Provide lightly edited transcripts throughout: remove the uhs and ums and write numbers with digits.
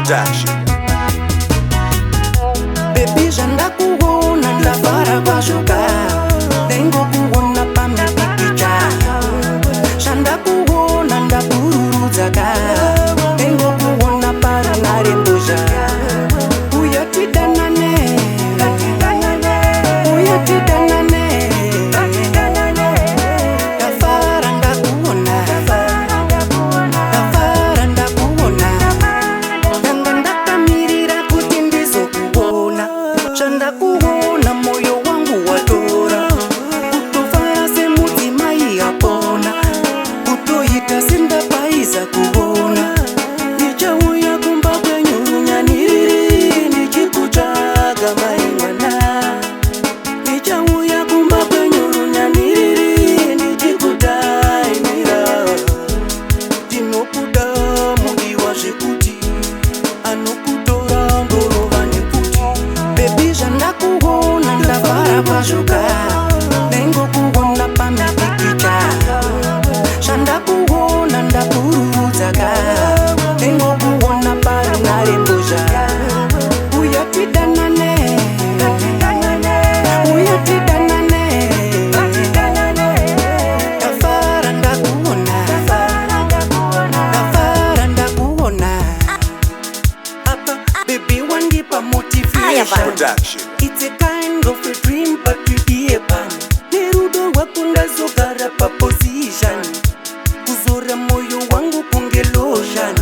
Production. Baby janda kuona ndavara kwashoka Dengo kuona pamepikicha Janda kuona ndaburudzaka Dengo kuona paranare mbusha Uyatidanane Uyatidanane Ndavara ndakuona Ndavara ndakuona Ndanga ndakamirira kuti ndizokuona Chanda kuona moyo wangu watora Kutofara semudzimai apona Kutoita sindapaiza kuona Nichauya kumba kwenyu nyaniriri Nichikutsvaga mai mwana Nichauya kumba kwenyu nyaniriri Nichikutaimira Ndinokuda mudiwa zvekuti Anokutora ndorova neputi Baby zvandakuona ndavara kwazvoka Dengo kuona pamepikicha Zvandakuona ndaburudzaka Dengo kuona paranare mbozha Uyatidanane Uyatidanane Ndavara ndakuona Ndavara ndakuona Apa baby wandipa motivation Production. It's a kind of a dream but you be a pan Nerudo wako ndazogara pa position Kuzora moyo wangu kunge lotion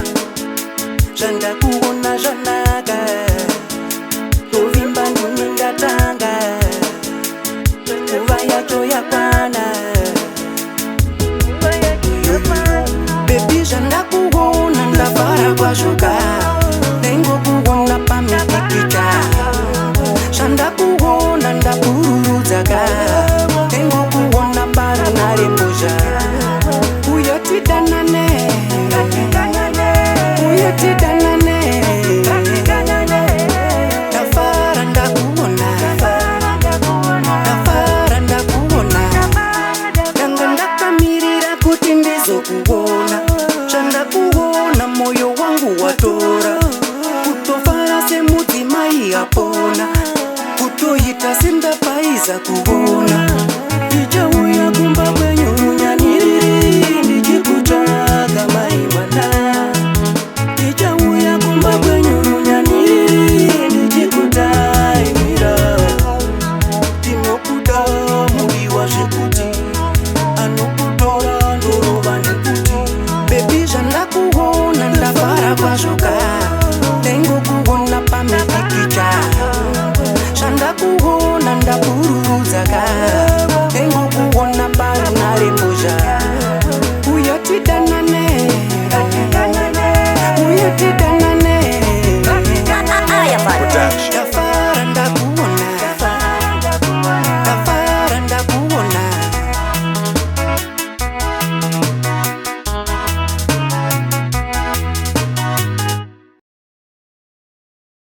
Janda kuona janaka Tovimba nuni ndatanga Kuva yacho ya pana Baby janda kuona ndavara kwashoka Dengo kuona pamepikicha Janda kuona ndaburudzaka Dengo kuona paranare mbozha Uyatidanane Uyatidanane Ndavara ndakuona Ndavara ndakuona Ndanga ndakamirira kuti ndizokuona Chandakuona moyo wangu watora Kutofara semudzimai apona Kutoita sindapaiza kuona